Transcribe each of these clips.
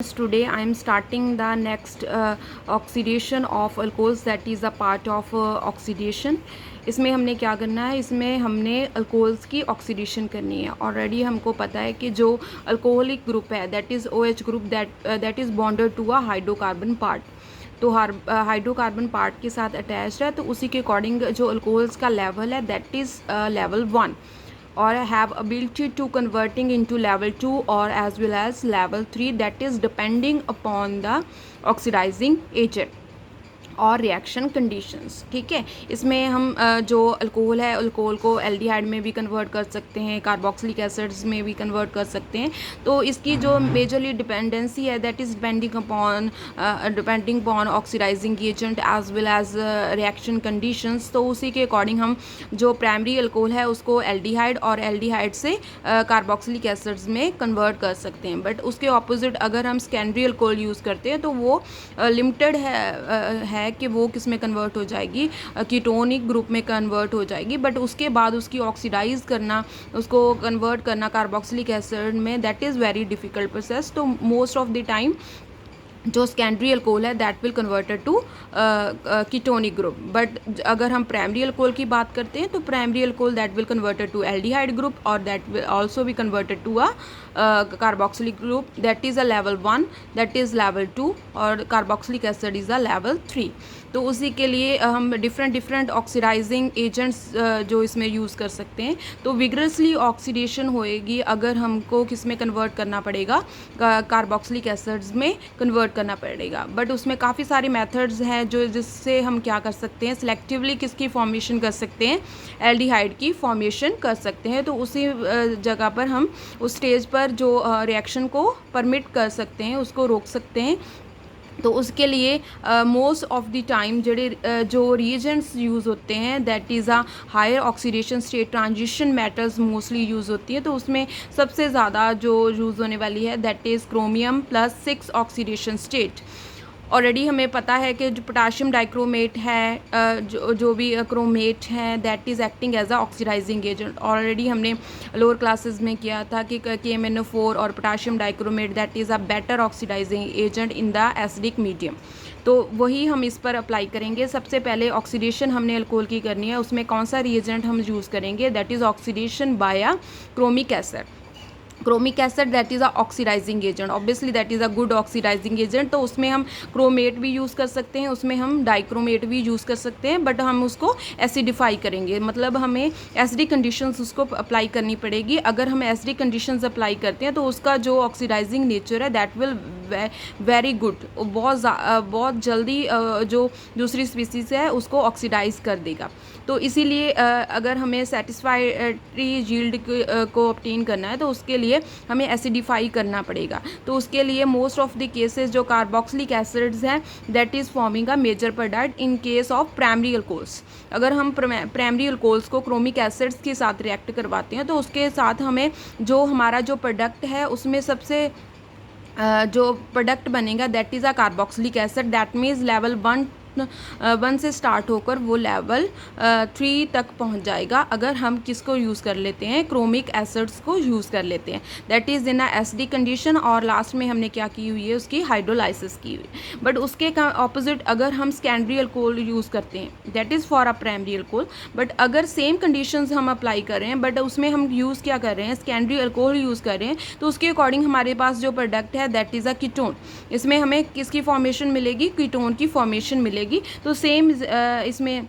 Today I am starting the next oxidation of alcohols, that is a part of oxidation. इसमें हमने क्या करना है, इसमें हमने अल्कोहल्स की ऑक्सीडेशन करनी है. ऑलरेडी हमको पता है कि जो अल्कोहलिक ग्रुप है that is OH group that is bonded to a hydrocarbon part. तो हाइड्रोकार्बन पार्ट के साथ अटैच्ड है, तो उसी के अकॉर्डिंग जो अल्कोहल्स का लेवल है that is level 1 or have ability to converting into level 2 or as well as level 3, that is depending upon the oxidizing agent और रिएक्शन कंडीशंस. ठीक है, इसमें हम जो अल्कोहल है, अल्कोहल को एल्डिहाइड में भी कन्वर्ट कर सकते हैं, कार्बोक्सिलिक एसिड्स में भी कन्वर्ट कर सकते हैं. तो इसकी जो मेजरली डिपेंडेंसी है that is depending upon oxidising agent as well as reaction conditions. तो उसी के अकॉर्डिंग हम जो प्राइमरी अल्कोहल है उसको एल्डिहाइड और एल्डिहाइड से कार्बोक्सिलिक एसिड्स में कन्वर्ट कर सकते हैं. बट उसके ऑपोजिट अगर हम सेकेंडरी अल्कोहल यूज़ करते हैं तो वो लिमिटेड है कि वो किस में कन्वर्ट हो जाएगी, कीटोनिक ग्रुप में कन्वर्ट हो जाएगी. बट उसके बाद उसकी ऑक्सीडाइज करना, उसको कन्वर्ट करना कार्बोक्सिलिक एसिड में, that is very difficult process. तो मोस्ट ऑफ द टाइम जो सेकेंडरी अल्कोहल है that will converted to ketonic group. But अगर हम प्राइमरी अल्कोहल की बात करते हैं तो primary alcohol that will converted to aldehyde group और that will also be converted to a carboxylic group, that is a level 1, that is level 2 और carboxylic acid is a level 3. तो उसी के लिए हम डिफरेंट ऑक्सीडाइजिंग एजेंट्स जो इसमें use कर सकते हैं. तो विग्रसली ऑक्सीडेशन होएगी अगर हमको किस में कन्वर्ट करना पड़ेगा, कार्बोक्सिलिक एसिड्स में कन्वर्ट करना पड़ेगा. बट उसमें काफ़ी सारे मेथड्स हैं जो जिससे हम क्या कर सकते हैं, सिलेक्टिवली किसकी फॉर्मेशन कर सकते हैं, एल्डिहाइड की फॉर्मेशन कर सकते हैं. तो उसी जगह पर हम उस स्टेज पर जो रिएक्शन को परमिट कर सकते हैं, उसको रोक सकते हैं. तो उसके लिए मोस्ट ऑफ द टाइम जो रिएजेंट्स यूज़ होते हैं that is a higher oxidation state transition metals mostly use होती है. तो उसमें सबसे ज़्यादा जो यूज़ होने वाली है that is chromium +6 oxidation state. Already हमें पता है कि जो पोटाशियम डाइक्रोमेट है, जो भी क्रोमेट है that is acting as a oxidising agent. Already हमने लोअर क्लासेस में किया था कि KMnO4 और potassium dichromate that is a better oxidising agent in the acidic medium. तो वही हम इस पर अप्लाई करेंगे. सबसे पहले ऑक्सीडेशन हमने अल्कोहल की करनी है, उसमें कौन सा रिएजेंट हम यूज़ करेंगे, that is oxidation by a chromic acid. Chromic acid that is a oxidising agent, obviously that is a good oxidising agent. तो उसमें हम क्रोमेट भी यूज़ कर सकते हैं, उसमें हम डाइक्रोमेट भी यूज़ कर सकते हैं. बट हम उसको एसिडिफाई करेंगे, मतलब हमें एसिडिक कंडीशंस उसको अप्लाई करनी पड़ेगी. अगर हम एसिडिक कंडीशंस अप्लाई करते हैं तो उसका जो ऑक्सीडाइजिंग नेचर है दैट विल वेरी गुड, बहुत जल्दी जो दूसरी स्पीसीज़ है उसको ऑक्सीडाइज कर देगा. तो इसीलिए अगर हमें सेटिस्फाइटरी यील्ड को ऑब्टेन करना है तो उसके लिए हमें एसिडिफाई करना पड़ेगा. तो उसके लिए मोस्ट ऑफ द केसेस जो कार्बोक्सिलिक एसिड्स हैं that is forming a major product in case of primary alcohols. अगर हम प्राइमरी अल्कोहल्स को क्रोमिक एसिड्स के साथ रिएक्ट करवाते हैं तो उसके साथ हमें जो हमारा जो प्रोडक्ट है उसमें सबसे जो प्रोडक्ट बनेगा that is a carboxylic acid. That means level 1 से स्टार्ट होकर वो लेवल 3 तक पहुंच जाएगा अगर हम किसको यूज़ कर लेते हैं, क्रोमिक एसिड्स को यूज़ कर लेते हैं, that is in a acidic condition. और लास्ट में हमने क्या की हुई है, उसकी हाइड्रोलाइसिस की हुई है. बट उसके ऑपोजिट अगर हम सेकेंडरी अल्कोहल यूज़ करते हैं that is for a primary alcohol. But अगर सेम कंडीशंस हम अप्लाई कर रहे हैं बट उसमें हम यूज़ क्या कर रहे हैं, सेकेंडरी अल्कोहल यूज़ कर रहे हैं, तो उसके अकॉर्डिंग हमारे पास जो प्रोडक्ट है दैट इज़ अ कीटोन. इसमें हमें किसकी फॉर्मेशन मिलेगी, कीटोन की फॉर्मेशन मिलेगी. तो सेम इसमें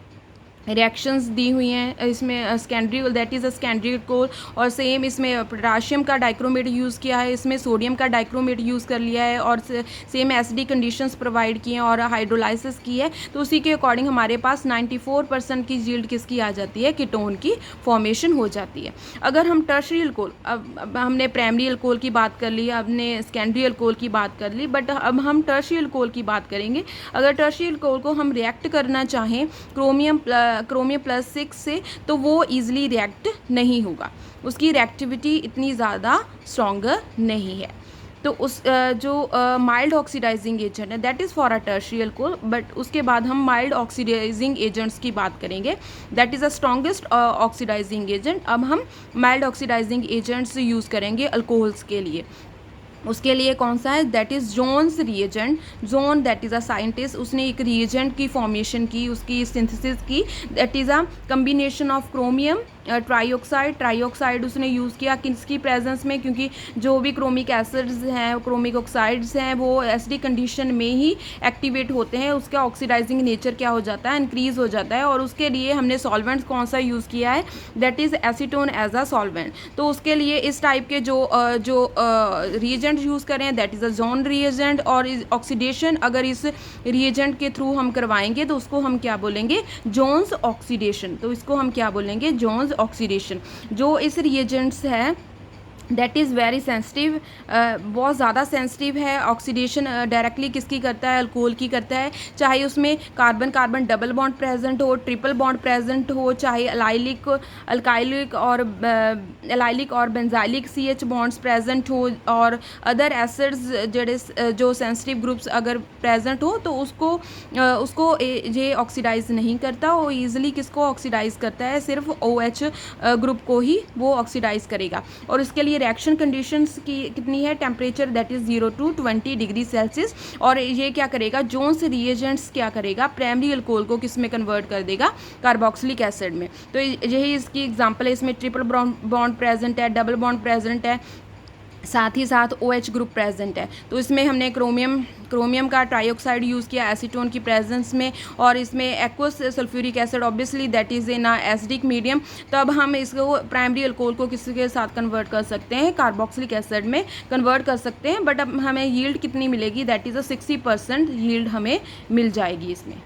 रिएक्शंस दी हुई हैं, इसमें secondary that is a secondary alcohol. और सेम इसमें पोटाशियम का डाइक्रोमेट यूज़ किया है, इसमें सोडियम का डाइक्रोमेट यूज़ कर लिया है और सेम एसिडिक कंडीशंस प्रोवाइड किए हैं और हाइड्रोलाइसिस की है. तो उसी के अकॉर्डिंग हमारे पास 94% की यील्ड किसकी आ जाती है, कीटोन की फॉर्मेशन हो जाती है. अगर हम टर्शरी अल्कोहल, अब हमने प्राइमरी अल्कोहल की बात कर ली, हमने सेकेंडरी अल्कोहल की बात कर ली, बट अब हम टर्शरी अल्कोहल की बात करेंगे. अगर टर्शरी अल्कोहल को हम रिएक्ट करना चाहें क्रोमियम +6 से, तो वो ईजिली रिएक्ट नहीं होगा, उसकी रिएक्टिविटी इतनी ज़्यादा स्ट्रॉन्गर नहीं है. तो उस जो माइल्ड ऑक्सीडाइजिंग एजेंट है that is for a tertiary alcohol. But उसके बाद हम माइल्ड ऑक्सीडाइजिंग एजेंट्स की बात करेंगे, that is a strongest oxidising agent. अब हम माइल्ड ऑक्सीडाइजिंग एजेंट्स यूज़ करेंगे अल्कोहल्स के लिए. उसके लिए कौन सा है, that is Jones reagent. Jones that is a scientist, उसने एक रिएजेंट की फॉर्मेशन की, उसकी सिंथेसिस की, that is a combination of chromium trioxide. Trioxide उसने यूज़ किया किसकी प्रेजेंस में, क्योंकि जो भी क्रोमिक एसिड्स हैं, क्रोमिक ऑक्साइड्स हैं, वो एसिडिक कंडीशन में ही एक्टिवेट होते हैं, उसका ऑक्सीडाइजिंग नेचर क्या हो जाता है, इंक्रीज़ हो जाता है। और उसके लिए हमने सॉल्वेंट्स कौन सा यूज़ किया है, that is acetone as a solvent. तो उसके लिए इस टाइप के जो रिएजेंट यूज़ करें, that is a Jones reagent. और ऑक्सीडेशन अगर इस रिएजेंट के थ्रू हम करवाएंगे तो उसको हम क्या बोलेंगे, जोन्स ऑक्सीडेशन। तो इसको हम क्या बोलेंगे, जोन्स ऑक्सीडेशन। जो इस रिएजेंट्स है दैट इज़ वेरी सेंसिटिव, बहुत ज़्यादा सेंसिटिव है। ऑक्सीडेशन डायरेक्टली किसकी करता है, अल्कोहल की करता है, चाहे उसमें carbon carbon double bond present हो, ट्रिपल बॉन्ड प्रेजेंट हो, चाहे अल्काइलिक और बेंजाइलिक CH बॉन्ड्स प्रेजेंट हो, और अदर एसिड्स जेडे जो सेंसिटिव ग्रुप्स अगर प्रेजेंट हो, तो उसको ये ऑक्सीडाइज नहीं करता। वो ईजिली किसको ऑक्सीडाइज करता है, सिर्फ OH ग्रुप को ही वो ऑक्सीडाइज करेगा। और इसके लिए रिएक्शन कंडीशंस की कितनी है, temperature that is 0 to 20 degree Celsius. और ये क्या करेगा, जोन्स रिएजेंट्स क्या करेगा, प्राइमरी अल्कोहल को किस में कन्वर्ट कर देगा, कार्बोक्सिलिक एसिड में। तो यही इसकी एग्जांपल है। इसमें ट्रिपल बॉन्ड प्रेजेंट है, डबल बॉन्ड प्रेजेंट है, साथ ही साथ OH ग्रुप प्रेजेंट है। तो इसमें हमने क्रोमियम का ट्राईऑक्साइड यूज़ किया एसीटोन की प्रेजेंस में, और इसमें aqueous sulphuric acid obviously that is in acidic medium. तब हम इसको प्राइमरी अल्कोहल को किसके साथ कन्वर्ट कर सकते हैं, कार्बोक्सिलिक एसिड में कन्वर्ट कर सकते हैं। बट अब हमें यील्ड कितनी मिलेगी, दैट इज़ अ 60% यील्ड हमें मिल जाएगी इसमें।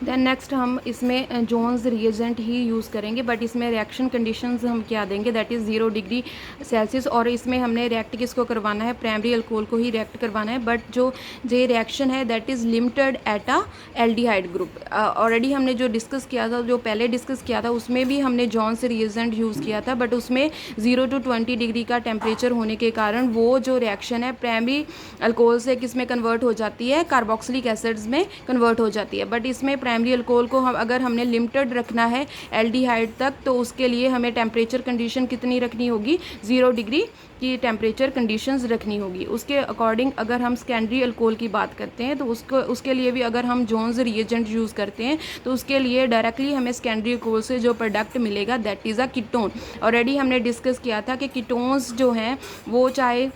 देन नेक्स्ट हम इसमें जोन्स रिएजेंट ही यूज़ करेंगे, बट इसमें रिएक्शन कंडीशंस हम क्या देंगे, दैट इज़ 0 डिग्री सेल्सियस। और इसमें हमने रिएक्ट किसको करवाना है, प्राइमरी अल्कोहल को ही रिएक्ट करवाना है। बट जो ये रिएक्शन है that is limited at a aldehyde group. Already हमने जो डिस्कस किया था, जो पहले डिस्कस किया था, उसमें भी हमने जोन्स रिएजेंट यूज़ किया था, बट उसमें 0 to 20 डिग्री का टेम्परेचर होने के कारण वो जो रिएक्शन है प्राइमरी अल्कोहल से किस में कन्वर्ट हो जाती है, कार्बोक्सिलिक एसिड्स में कन्वर्ट हो जाती है। बट इसमें प्राइमरी अल्कोहल को अगर हमने लिमिटेड रखना है एल्डिहाइड तक, तो उसके लिए हमें टेम्परेचर कंडीशन कितनी रखनी होगी, 0 डिग्री की टेम्परेचर कंडीशंस रखनी होगी। उसके अकॉर्डिंग अगर हम सेकेंडरी अल्कोहल की बात करते हैं, तो उसके लिए भी अगर हम जोन्स रिएजेंट यूज़ करते हैं, तो उसके लिए डायरेक्टली हमें सेकेंडरी अल्कोहल से जो प्रोडक्ट मिलेगा that is a ketone. Already हमने डिस्कस किया था कि कीटोन्स जो हैं वो चाहे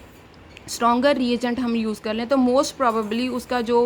स्ट्रॉन्गर रिएजेंट हम यूज़ कर लें, तो मोस्ट प्रोबेबली उसका जो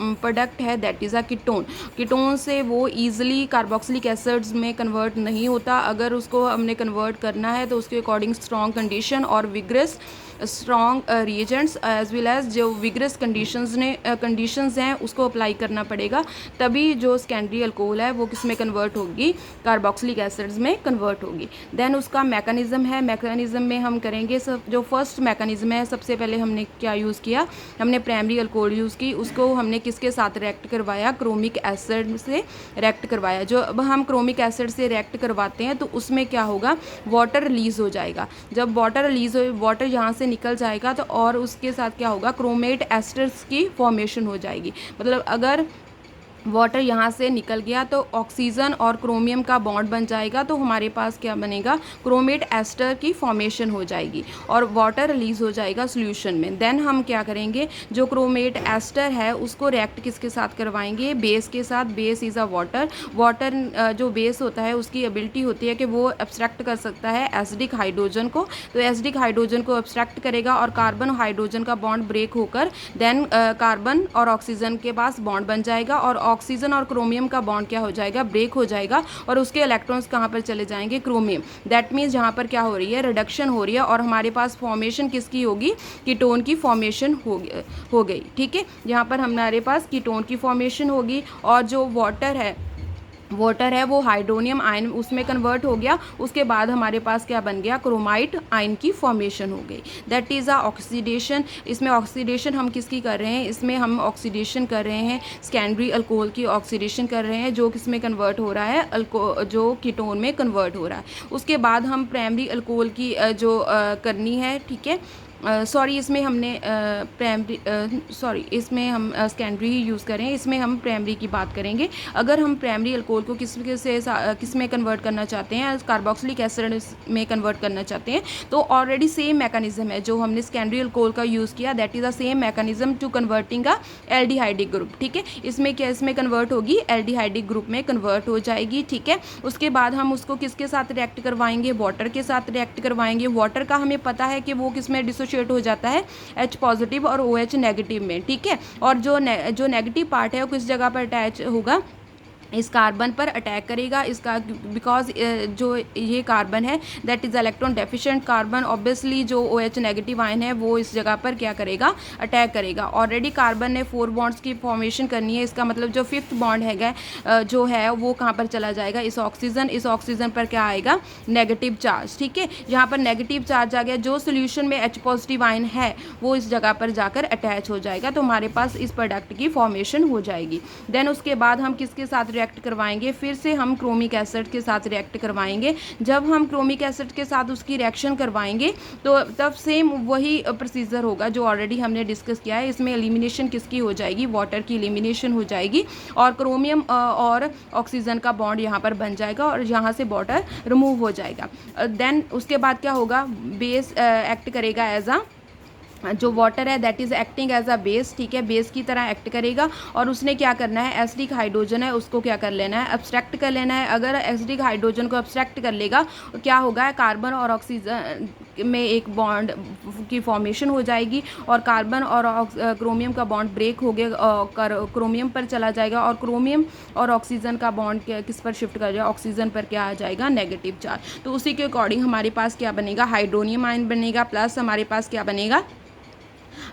प्रोडक्ट है दैट इज़ अ कीटोन से वो ईजिली कार्बोक्सिलिक एसिड्स में कन्वर्ट नहीं होता। अगर उसको हमने कन्वर्ट करना है तो उसके अकॉर्डिंग स्ट्रॉन्ग कंडीशन और vigorous strong reagents as well as जो विग्रस कंडीशंस हैं उसको अप्लाई करना पड़ेगा, तभी जो सेकेंडरी अल्कोहल है वो किस में कन्वर्ट होगी, कार्बोक्सिलिक एसिड्स में कन्वर्ट होगी। देन उसका मैकेनिज्म में हम करेंगे जो फर्स्ट मैकेनिज्म है, सबसे पहले हमने क्या यूज़ किया, हमने प्राइमरी अल्कोहल यूज़ की, उसको हमने किसके साथ रिएक्ट करवाया, क्रोमिक एसिड से रिएक्ट करवाया। जो अब हम क्रोमिक एसिड से रिएक्ट करवाते हैं तो उसमें क्या होगा, वाटर रिलीज़ हो जाएगा। जब वाटर रिलीज़ हो, वाटर यहाँ से निकल जाएगा तो और उसके साथ क्या होगा, क्रोमेट एस्टर्स की फॉर्मेशन हो जाएगी। मतलब अगर वाटर यहाँ से निकल गया तो ऑक्सीजन और क्रोमियम का बॉन्ड बन जाएगा, तो हमारे पास क्या बनेगा, क्रोमेट एस्टर की फॉर्मेशन हो जाएगी और वाटर रिलीज़ हो जाएगा सॉल्यूशन में। देन हम क्या करेंगे, जो क्रोमेट एस्टर है उसको रिएक्ट किसके साथ करवाएंगे, बेस के साथ। बेस इज़ अ वाटर जो बेस होता है उसकी एबिलिटी होती है कि वो एब्स्ट्रैक्ट कर सकता है एसिडिक हाइड्रोजन को, तो एसिडिक हाइड्रोजन को एब्स्ट्रैक्ट करेगा और कार्बन हाइड्रोजन का बॉन्ड ब्रेक होकर देन कार्बन और ऑक्सीजन के पास बॉन्ड बन जाएगा और ऑक्सीजन और क्रोमियम का बॉन्ड क्या हो जाएगा, ब्रेक हो जाएगा और उसके इलेक्ट्रॉन्स कहाँ पर चले जाएंगे, क्रोमियम। दैट मीन्स जहाँ पर क्या हो रही है, रिडक्शन हो रही है और हमारे पास फॉर्मेशन किसकी होगी, कीटोन की फॉर्मेशन हो गई। ठीक है, यहाँ पर हमारे पास कीटोन की फॉर्मेशन होगी और जो वाटर है वो हाइड्रोनियम आयन उसमें कन्वर्ट हो गया। उसके बाद हमारे पास क्या बन गया, क्रोमाइट आयन की फॉर्मेशन हो गई। That is a oxidation. इसमें ऑक्सीडेशन हम किसकी कर रहे हैं, इसमें हम ऑक्सीडेशन कर रहे हैं सेकेंडरी अल्कोहल की ऑक्सीडेशन कर रहे हैं, जो किस में कन्वर्ट हो रहा है, जो कीटोन में कन्वर्ट हो रहा है। उसके बाद हम प्राइमरी अल्कोहल की जो करनी है, ठीक है, सॉरी इसमें हमने इसमें हम सेकेंडरी ही यूज़ करें, इसमें हम प्राइमरी की बात करेंगे। अगर हम प्राइमरी अल्कोहल को किस में कन्वर्ट करना चाहते हैं, कार्बोक्सिलिक एसिड में कन्वर्ट करना चाहते हैं, तो ऑलरेडी सेम मैकेनिज्म है जो हमने सेकेंडरी अल्कोहल का यूज़ किया, that is the same mechanism to converting a aldehydic group. ठीक है, इसमें क्या इसमें कन्वर्ट होगी, एल्डिहाइडिक ग्रुप में कन्वर्ट हो जाएगी। ठीक है, उसके बाद हम उसको किसके साथ रिएक्ट करवाएंगे, वाटर के साथ रिएक्ट करवाएंगे। वाटर का हमें पता है कि वो किस में डिसोशिएट हो जाता है, H पॉजिटिव और OH नेगेटिव में। ठीक है, और जो नेगेटिव पार्ट है वो किस जगह पर अटैच होगा, इस कार्बन पर अटैक करेगा। इसका बिकॉज जो ये कार्बन है that is electron deficient carbon, obviously जो OH नेगेटिव आयन है वो इस जगह पर क्या करेगा, अटैक करेगा। ऑलरेडी कार्बन ने 4 बॉन्ड्स की फॉर्मेशन करनी है, इसका मतलब जो 5th बॉन्ड है जो है वो कहाँ पर चला जाएगा, इस ऑक्सीजन पर क्या आएगा, नेगेटिव चार्ज। ठीक है, यहाँ पर नेगेटिव चार्ज आ गया, जो सोल्यूशन में H पॉजिटिव आयन है वो इस जगह पर जाकर अटैच हो जाएगा, तो हमारे पास इस प्रोडक्ट की फॉर्मेशन हो जाएगी। देन उसके बाद हम किसके साथ रिएक्ट करवाएंगे, फिर से हम क्रोमिक एसिड के साथ रिएक्ट करवाएंगे। जब हम क्रोमिक एसिड के साथ उसकी रिएक्शन करवाएंगे तो तब सेम वही प्रोसीजर होगा जो ऑलरेडी हमने डिस्कस किया है। इसमें एलिमिनेशन किसकी हो जाएगी, वाटर की एलिमिनेशन हो जाएगी, और क्रोमियम और ऑक्सीजन का बॉन्ड यहाँ पर बन जाएगा और यहाँ से वाटर रिमूव हो जाएगा। देन उसके बाद क्या होगा, बेस एक्ट करेगा एज अ, जो वाटर है that is acting as a base. ठीक है, बेस की तरह एक्ट करेगा, और उसने क्या करना है, एसिडिक हाइड्रोजन है उसको क्या कर लेना है, एब्स्ट्रैक्ट कर लेना है। अगर एसिडिक हाइड्रोजन को एब्स्ट्रैक्ट कर लेगा तो क्या होगा, कार्बन और ऑक्सीजन में एक बॉन्ड की फॉर्मेशन हो जाएगी, और कार्बन और क्रोमियम का बॉन्ड ब्रेक हो गया, क्रोमियम पर चला जाएगा, और क्रोमियम और ऑक्सीजन का बॉन्ड किस पर शिफ्ट कर जाएगा, ऑक्सीजन पर क्या आ जाएगा, नेगेटिव चार्ज। तो उसी के अकॉर्डिंग हमारे पास क्या बनेगा, हाइड्रोनियम आयन बनेगा, प्लस हमारे पास क्या बनेगा,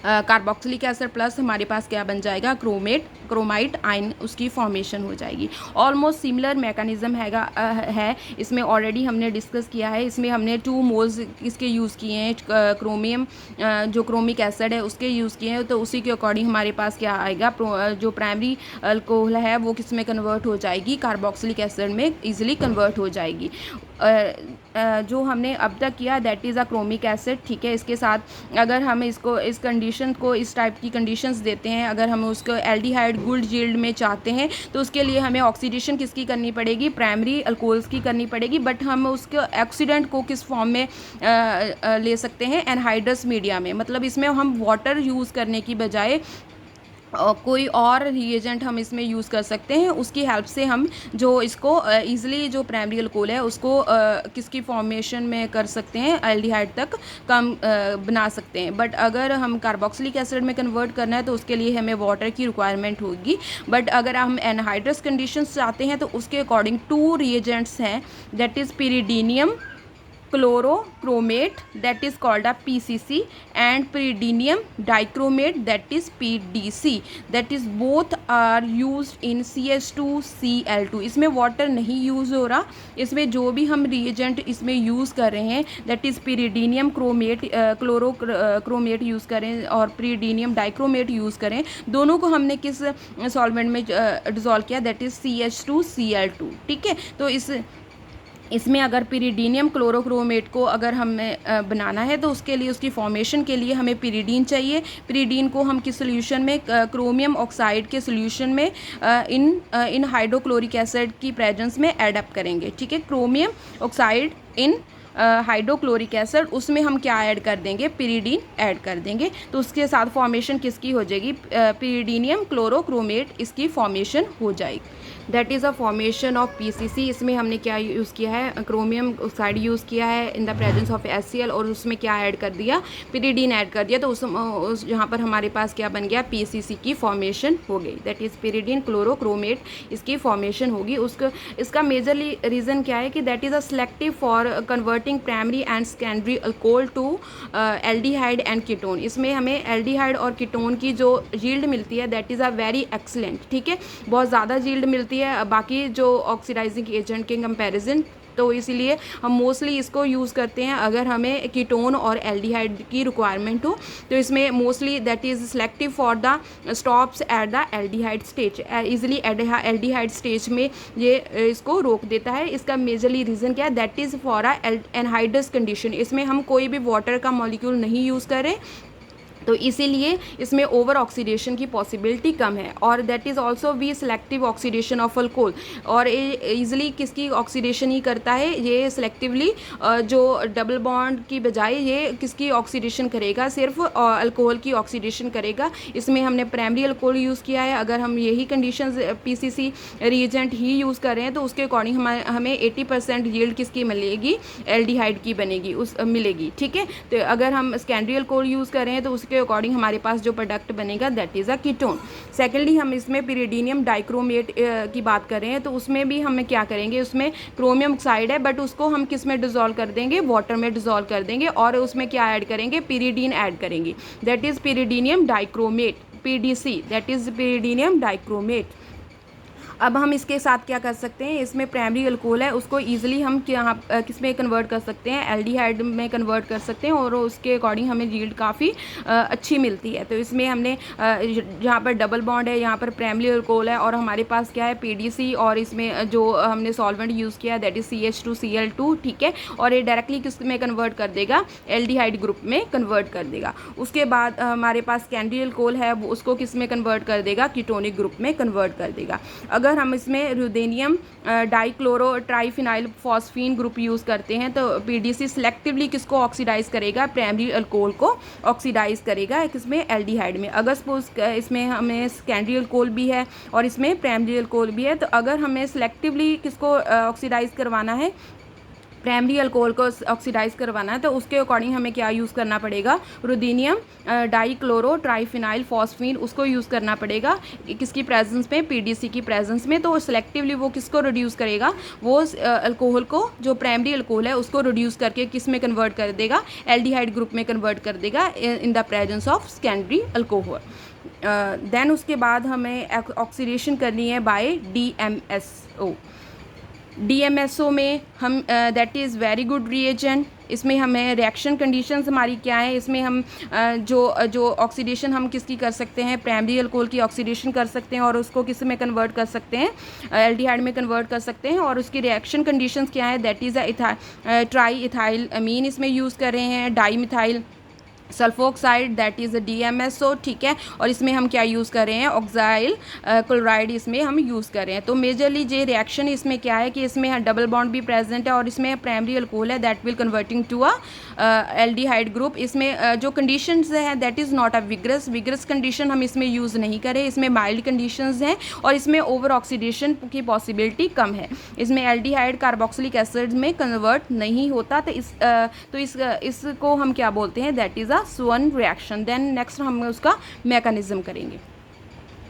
कार्बोक्सिलिक एसिड, प्लस हमारे पास क्या बन जाएगा, क्रोमाइट आयन, उसकी फॉर्मेशन हो जाएगी। ऑलमोस्ट सिमिलर मैकेनिज्म है, इसमें ऑलरेडी हमने डिस्कस किया है। इसमें हमने 2 मोल्स इसके यूज़ किए हैं, क्रोमियम जो क्रोमिक एसिड है उसके यूज़ किए हैं, तो उसी के अकॉर्डिंग हमारे पास क्या आएगा, जो प्राइमरी अल्कोहल है वो किस में कन्वर्ट हो जाएगी, कार्बोक्सिलिक एसिड में ईजिली कन्वर्ट हो जाएगी। जो हमने अब तक किया that is a chromic acid. ठीक है, इसके साथ अगर हम इसको इस कंडीशन को इस टाइप की कंडीशंस देते हैं, अगर हम उसको एल्डिहाइड गुड यील्ड में चाहते हैं तो उसके लिए हमें ऑक्सीडेशन किसकी करनी पड़ेगी, प्राइमरी अल्कोहल्स की करनी पड़ेगी, बट हम उसके ऑक्सीडेंट को किस फॉर्म में ले सकते हैं, एनहाइड्रस मीडिया में। मतलब इसमें हम वाटर यूज़ करने की बजाय कोई और रिएजेंट हम इसमें यूज़ कर सकते हैं, उसकी हेल्प से हम जो इसको ईज़िली जो प्राइमरी अल्कोहल है उसको किसकी फॉर्मेशन में कर सकते हैं, एल्डिहाइड तक कम बना सकते हैं। बट अगर हम कार्बोक्सिलिक एसिड में कन्वर्ट करना है तो उसके लिए हमें वाटर की रिक्वायरमेंट होगी। बट अगर हम एनहाइड्रस कंडीशंस चाहते हैं तो उसके अकॉर्डिंग 2 रिएजेंट्स हैं, that is pyridinium chlorochromate that is called a PCC and pyridinium dichromate that is PDC, that is both are used in CH2Cl2। इसमें वाटर नहीं यूज़ हो रहा, इसमें जो भी हम रिएजेंट इसमें यूज़ कर रहे हैं that is pyridinium chromate chlorochromate use करें और pyridinium डाइक्रोमेट यूज़ करें, दोनों को हमने किस सॉल्वेंट में डिज़ोल्व किया, दैट इज़ CH2Cl2। ठीक है, तो इसमें अगर pyridinium क्लोरोक्रोमेट को अगर हमें बनाना है तो उसके लिए उसकी फॉर्मेशन के लिए हमें pyridine चाहिए। pyridine को हम किस सोल्यूशन में, क्रोमियम ऑक्साइड के सोल्यूशन में इन हाइड्रोक्लोरिक एसिड की प्रेजेंस में एड अप करेंगे। ठीक है, क्रोमियम ऑक्साइड इन हाइड्रोक्लोरिक एसिड, उसमें हम क्या ऐड कर देंगे, pyridine ऐड कर देंगे, तो उसके साथ फॉर्मेशन किसकी हो जाएगी, pyridinium क्लोरोक्रोमेट, इसकी फॉर्मेशन हो जाएगी। That is a formation of PCC। इसमें हमने क्या यूज़ किया है, क्रोमियम ऑक्साइड यूज़ किया है इन द प्रेजेंस ऑफ HCl, और उसमें क्या ऐड कर दिया, pyridine ऐड कर दिया, तो उस यहाँ पर हमारे पास क्या बन गया, PCC की फॉर्मेशन हो गई, दैट इज़ pyridine क्लोरोक्रोमेट, इसकी फॉर्मेशन होगी। इसका मेजरली रीज़न क्या है कि that is a selective for converting primary and secondary alcohol to aldehyde and ketone. इसमें हमें एल्डिहाइड और कीटोन की जो यील्ड मिलती है that is a very excellent. ठीक है, बहुत ज़्यादा यील्ड मिलती है बाकी जो ऑक्सीडाइजिंग एजेंट के कंपैरिजन तो इसीलिए हम मोस्टली इसको यूज़ करते हैं अगर हमें कीटोन और एल्डिहाइड की रिक्वायरमेंट हो। तो इसमें mostly that is selective for the stops at the aldehyde stage, easily aldehyde stage में ये इसको रोक देता है। इसका मेजरली रीज़न क्या है, that is for a anhydrous condition. इसमें हम कोई भी वाटर का मॉलिक्यूल नहीं यूज़ करें, तो इसीलिए इसमें ओवर ऑक्सीडेशन की पॉसिबिलिटी कम है। और that is also we selective oxidation of alcohol, और ईजिली किसकी ऑक्सीडेशन ही करता है, ये सिलेक्टिवली जो डबल बॉन्ड की बजाय ये किसकी ऑक्सीडेशन करेगा, सिर्फ अल्कोहल की ऑक्सीडेशन करेगा। इसमें हमने प्राइमरी अल्कोहल यूज़ किया है। अगर हम यही कंडीशंस पीसीसी रिएजेंट ही यूज़ कर रहे हैं तो उसके अकॉर्डिंग हमें 80% यील्ड किसकी मिलेगी, एल्डिहाइड की बनेगी, उस मिलेगी। ठीक है, तो अगर हम सेकेंडरी अल्कोहल यूज़ कर रहे हैं तो उसके अकॉर्डिंग हमारे पास जो प्रोडक्ट बनेगा that is a ketone. Secondly हम इसमें पिरिडीनियम डाइक्रोमेट की बात कर रहे हैं, तो उसमें भी हम क्या करेंगे, उसमें क्रोमियम ऑक्साइड है बट उसको हम किस में डिज़ोल्व कर देंगे, वाटर में डिज़ोल्व कर देंगे, और उसमें क्या ऐड करेंगे, पिरिडीन ऐड करेंगे, that is pyridinium dichromate, PDC, that is pyridinium dichromate. अब हम इसके साथ क्या कर सकते हैं, इसमें प्राइमरी अल्कोहल है उसको ईजिली हम किस में कन्वर्ट कर सकते हैं, एल्डिहाइड में कन्वर्ट कर सकते हैं, और उसके अकॉर्डिंग हमें यील्ड काफ़ी अच्छी मिलती है। तो इसमें हमने जहाँ पर डबल बॉन्ड है यहाँ पर प्राइमरी अल्कोहल है, और हमारे पास क्या है, PDC, और इसमें जो हमने सॉल्वेंट यूज़ किया दैट इज़ CH2Cl2। ठीक है, और ये डायरेक्टली किस में कन्वर्ट कर देगा, एल्डिहाइड ग्रुप में कन्वर्ट कर देगा। उसके बाद हमारे पास सेकेंडरी अल्कोहल है, उसको किस में कन्वर्ट कर देगा, कीटोनिक ग्रुप में कन्वर्ट कर देगा। अगर हम इसमें ruthenium dichloro triphenyl phosphine group use करते हैं तो PDC सिलेक्टिवली किसको ऑक्सीडाइज करेगा, प्राइमरी अल्कोहल को ऑक्सीडाइज करेगा किसमें, एल्डिहाइड में। अगर सपोज इसमें हमें सेकेंडरी अल्कोहल भी है और इसमें प्राइमरी अल्कोहल भी है, तो अगर हमें सिलेक्टिवली किसको ऑक्सीडाइज करवाना है, प्राइमरी अल्कोहल को ऑक्सीडाइज करवाना है, तो उसके अकॉर्डिंग हमें क्या यूज़ करना पड़ेगा, रुदीनियम डाइक्लोरो ट्राइफिनाइल फॉस्फीन, उसको यूज़ करना पड़ेगा किसकी प्रेजेंस में, PDC की प्रेजेंस में। तो सिलेक्टिवली वो किसको रिड्यूस करेगा, वो अल्कोहल को, जो प्राइमरी अल्कोहल है उसको रिड्यूस करके किस में कन्वर्ट कर देगा, एल्डिहाइड ग्रुप में कन्वर्ट कर देगा in the presence of secondary alcohol. Then उसके बाद हमें ऑक्सीडेशन करनी है बाय DMSO में हम that is very good reagent. इसमें हमें रिएक्शन कंडीशंस हमारी क्या है, इसमें हम जो ऑक्सीडेशन हम किसकी कर सकते हैं, प्राइमरी अल्कोहल की ऑक्सीडेशन कर सकते हैं और उसको किस में कन्वर्ट कर सकते हैं, एल्डिहाइड में कन्वर्ट कर सकते हैं। और उसकी रिएक्शन कंडीशंस क्या है, दैट इज़ ट्राई इथाइल अमीन इसमें यूज़ कर रहे हैं, di methyl sulphoxide that is DMSO। ठीक है, और इसमें हम क्या यूज़ कर रहे हैं, ऑक्साइल क्लोराइड इसमें हम यूज़ कर रहे हैं। तो मेजरली ये रिएक्शन इसमें क्या है कि इसमें डबल बॉन्ड भी प्रेजेंट है और इसमें प्राइमरी अल्कोहल है that will converting to a aldehyde group. इसमें जो कंडीशंस हैं that is not a vigorous condition हम इसमें यूज़ नहीं करें, इसमें माइल्ड कंडीशंस हैं और इसमें ओवर ऑक्सीडेशन की पॉसिबिलिटी कम है। इसमें एल्डिहाइड कार्बोक्सिलिक एसिड में कन्वर्ट नहीं होता, तो इसको हम क्या बोलते हैं, दैट इज़ स्वर्ण रिएक्शन। देन नेक्स्ट हम उसका मैकेनिज्म करेंगे,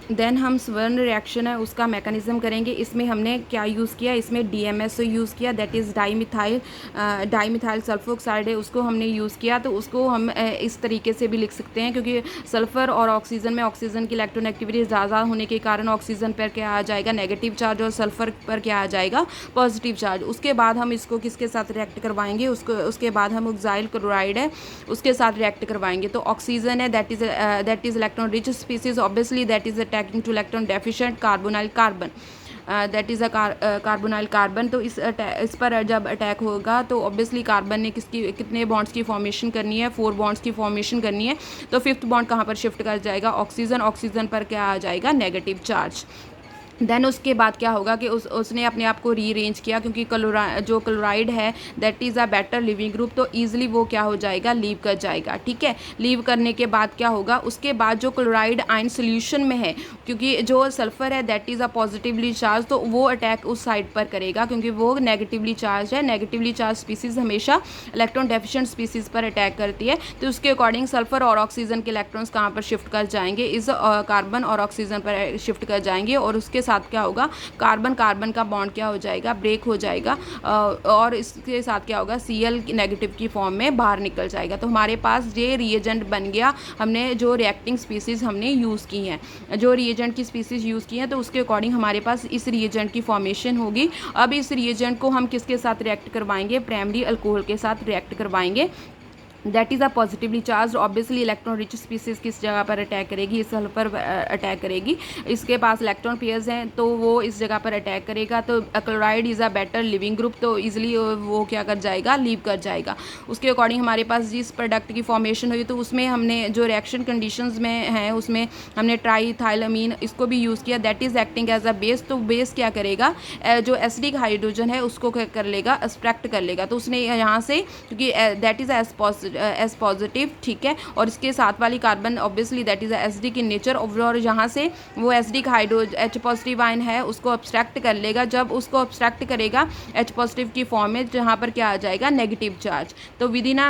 देन हम स्वर्ण रिएक्शन है उसका मैकेनिज्म करेंगे। इसमें हमने क्या यूज़ किया, इसमें DMSO यूज़ किया दैट इज़ डाईमिथाइल सल्फोक्साइड है, उसको हमने यूज़ किया। तो उसको हम इस तरीके से भी लिख सकते हैं क्योंकि सल्फ़र और ऑक्सीजन में ऑक्सीजन की इलेक्ट्रोनेगेटिविटी ज़्यादा होने के कारण ऑक्सीजन पर क्या आ जाएगा, नेगेटिव चार्ज, और सल्फ़र पर क्या आ जाएगा, पॉजिटिव चार्ज। उसके बाद हम इसको किसके साथ रिएक्ट करवाएंगे, उसके बाद हम ऑक्साइल क्लोराइड है उसके साथ रिएक्ट करवाएंगे। तो ऑक्सीजन है that is electron rich species, obviously that is attacking two electron deficient carbonyl carbon, that is a carbonyl carbon. तो इस पर जब अटैक होगा तो ऑब्वियसली कार्बन ने कितने बॉन्ड्स की फॉर्मेशन करनी है, 4 बॉन्ड्स की फॉर्मेशन करनी है। तो 5th बॉन्ड कहाँ पर शिफ्ट कर जाएगा, ऑक्सीजन पर क्या आ जाएगा, नेगेटिव चार्ज। देन उसके बाद क्या होगा कि उसने अपने आप को रीअरेंज किया क्योंकि जो क्लोराइड है that is a better leaving group, तो ईजिली वो क्या हो जाएगा, लीव कर जाएगा। ठीक है, लीव करने के बाद क्या होगा, उसके बाद जो क्लोराइड आयन सोल्यूशन में है, क्योंकि जो सल्फ़र है that is a positively charge, तो वो अटैक उस साइड पर करेगा क्योंकि वो नेगेटिवली चार्ज है। नेगेटिवली चार्ज स्पीसीज़ हमेशा इलेक्ट्रॉन डेफिशिएंट स्पीसीज़ पर अटैक करती है। तो उसके अकॉर्डिंग सल्फ़र और ऑक्सीजन के इलेक्ट्रॉन्स कहाँ पर शिफ्ट कर जाएंगे, इस कार्बन और ऑक्सीजन पर शिफ्ट कर जाएंगे और उसके साथ क्या होगा, कार्बन कार्बन का बॉन्ड क्या हो जाएगा, ब्रेक हो जाएगा और इसके साथ क्या होगा, Cl नेगेटिव की फॉर्म में बाहर निकल जाएगा। तो हमारे पास ये रिएजेंट बन गया। हमने जो रिएक्टिंग स्पीसीज़ हमने यूज़ की हैं, जो रिएजेंट की स्पीसीज़ यूज़ की हैं, तो उसके अकॉर्डिंग हमारे पास इस रिएजेंट की फॉर्मेशन होगी। अब इस रिएजेंट को हम किसके साथ रिएक्ट करवाएंगे, प्राइमरी अल्कोहल के साथ रिएक्ट करवाएंगे। That is a positively charge. Obviously electron rich species किस जगह पर अटैक करेगी, इस सल्फर पर अटैक करेगी। इसके पास इलेक्ट्रॉन पेयर्स हैं तो वो इस जगह पर अटैक करेगा। तो chloride is a better leaving group, तो इजीली वो क्या कर जाएगा, लीव कर जाएगा। उसके अकॉर्डिंग हमारे पास जिस प्रोडक्ट की फॉर्मेशन हुई तो उसमें हमने जो रिएक्शन कंडीशंस में हैं उसमें हमने ट्राईथाइलामीन इसको भी यूज़ किया। That is acting as a base. तो बेस क्या करेगा, जो एसिडिक हाइड्रोजन है उसको क्या कर लेगा, सब्ट्रैक्ट कर लेगा। तो उसने यहाँ से, क्योंकि दैट इज़ एस पॉजिटिव, ठीक है, और इसके साथ वाली carbon obviously that is acidic in nature, और यहाँ से वो एसिडिक H पॉजिटिव आयन है उसको अब्स्ट्रैक्ट कर लेगा। जब उसको अब्स्ट्रैक्ट करेगा H पॉजिटिव की फॉर्म में, जहाँ पर क्या आ जाएगा, नेगेटिव चार्ज। तो विद इन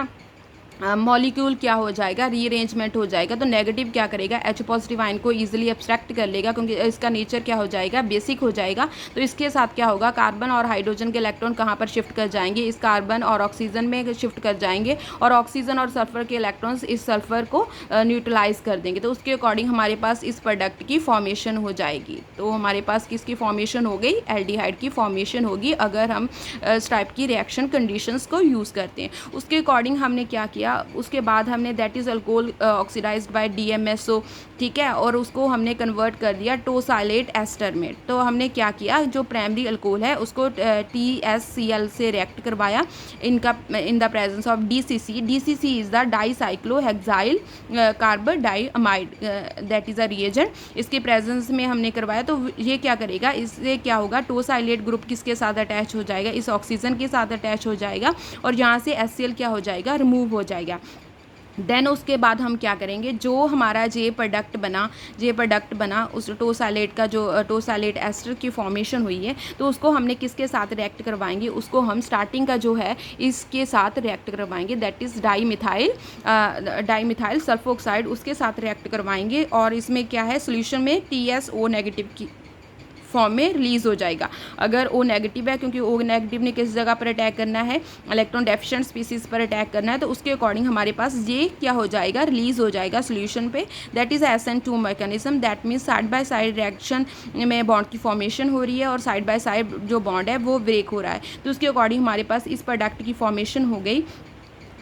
मॉलिक्यूल क्या हो जाएगा, रीअरेंजमेंट हो जाएगा। तो नेगेटिव क्या करेगा, H पॉजिटिव आयन को इजीली एब्स्ट्रैक्ट कर लेगा क्योंकि इसका नेचर क्या हो जाएगा, बेसिक हो जाएगा। तो इसके साथ क्या होगा, कार्बन और हाइड्रोजन के इलेक्ट्रॉन कहाँ पर शिफ्ट कर जाएंगे, इस कार्बन और ऑक्सीजन में शिफ्ट कर जाएंगे, और ऑक्सीजन और सल्फर के इलेक्ट्रॉन्स इस सल्फर को न्यूट्रलाइज कर देंगे। तो उसके अकॉर्डिंग हमारे पास इस प्रोडक्ट की फॉर्मेशन हो जाएगी। तो हमारे पास किसकी फॉर्मेशन हो गई, एल्डिहाइड की फॉर्मेशन होगी अगर हम इस टाइप की रिएक्शन कंडीशंस को यूज़ करते हैं। उसके अकॉर्डिंग हमने क्या किया, उसके बाद हमने that is alcohol oxidised by DMSO, ठीक है, और उसको हमने कन्वर्ट कर दिया टोसाइलेट एस्टर में। तो हमने क्या किया, जो प्राइमरी अल्कोहल है उसको TSCl से रिएक्ट करवाया in the presence of DCC। DCC is the dicyclohexyl carbon diamide, that is a reagent. इसके प्रेजेंस में हमने करवाया। तो ये क्या करेगा, इससे क्या होगा, टोसाइलेट ग्रुप किसके साथ अटैच हो जाएगा, इस ऑक्सीजन के साथ अटैच हो जाएगा, और यहाँ से HCl क्या हो जाएगा, रिमूव हो जाएगा। देन उसके बाद हम क्या करेंगे, जो हमारा जे प्रोडक्ट बना उस टोसाइलेट का, जो टोसाइलेट एस्टर की फॉर्मेशन हुई है, तो उसको हमने किसके साथ रिएक्ट करवाएंगे, उसको हम स्टार्टिंग का जो है इसके साथ रिएक्ट करवाएंगे। दैट इज़ डाईमिथाइल सल्फोक्साइड, उसके साथ रिएक्ट करवाएंगे। और इसमें क्या है, सोल्यूशन में TSO नेगेटिव की फॉर्म में रिलीज़ हो जाएगा। अगर O नेगेटिव है, क्योंकि O नेगेटिव ने किस जगह पर अटैक करना है, इलेक्ट्रॉन डेफिशिएंट स्पीसीज पर अटैक करना है, तो उसके अकॉर्डिंग हमारे पास ये क्या हो जाएगा, रिलीज़ हो जाएगा सोल्यूशन पे। That is SN2 mechanism. That means side by side reaction में बॉन्ड की फॉर्मेशन हो रही है और साइड बाय साइड जो बॉन्ड है वो ब्रेक हो रहा है। तो उसके अकॉर्डिंग हमारे पास इस प्रोडक्ट की फॉर्मेशन हो गई।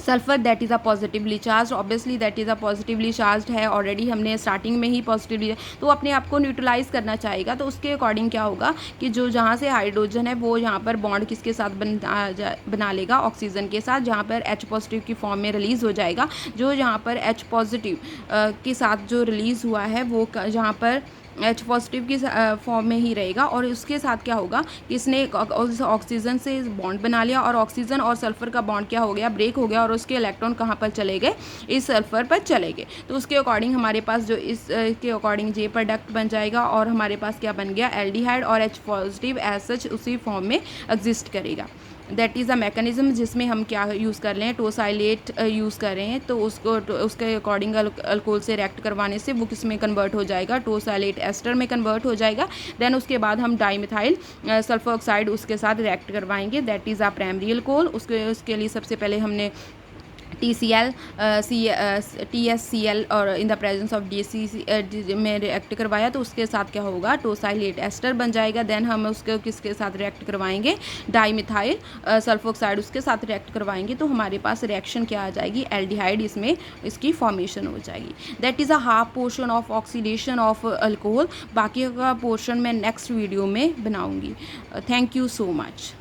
Sulphur that is a positively charge, obviously that is a positively charge है, ऑलरेडी हमने स्टार्टिंग में ही पॉजिटिवली, तो अपने आप को न्यूट्रलाइज करना चाहेगा। तो उसके अकॉर्डिंग क्या होगा कि जो जहाँ से हाइड्रोजन है वो यहाँ पर बॉन्ड किसके साथ बना लेगा, ऑक्सीजन के साथ, जहाँ पर H पॉजिटिव की फॉर्म में रिलीज़ हो जाएगा। जो यहाँ पर H पॉजिटिव के साथ जो रिलीज़ हुआ है वो जहाँ पर H पॉजिटिव की फॉर्म में ही रहेगा, और उसके साथ क्या होगा कि इसने ऑक्सीजन से बॉन्ड बना लिया, और ऑक्सीजन और सल्फर का बॉन्ड क्या हो गया, ब्रेक हो गया, और उसके इलेक्ट्रॉन कहाँ पर चले गए, इस सल्फर पर चले गए। तो उसके अकॉर्डिंग हमारे पास जो इसके अकॉर्डिंग जे प्रोडक्ट बन जाएगा, और हमारे पास क्या बन गया, एल्डिहाइड, और H पॉजिटिव एज सच उसी फॉर्म में एग्जिस्ट करेगा। दैट इज़ अ मैकेनिज्म जिसमें हम क्या यूज़ कर रहे हैं, टोसाइलेट यूज़ कर रहे हैं। तो उसके अकॉर्डिंग अल्कोहल से रिएक्ट करवाने से वो किस में कन्वर्ट हो जाएगा, टोसाइलेट एस्टर में कन्वर्ट हो जाएगा। देन उसके बाद हम डाईमिथाइल सल्फर ऑक्साइड उसके साथ रिएक्ट करवाएंगे। That is a primary alcohol. उसके लिए सबसे पहले हमने TSCl और इन द प्रेजेंस ऑफ DCC में रिएक्ट करवाया। तो उसके साथ क्या होगा, टोसाइलेट एस्टर बन जाएगा। देन हम उसके किसके साथ रिएक्ट करवाएंगे, डाईमिथाइल सल्फोक्साइड उसके साथ रिएक्ट करवाएंगे। तो हमारे पास रिएक्शन क्या आ जाएगी, एल्डिहाइड, इसमें इसकी फॉर्मेशन हो जाएगी। That is a half portion of oxidation of alcohol. बाकी का पोर्शन मैं नेक्स्ट वीडियो में बनाऊँगी। Thank you so much.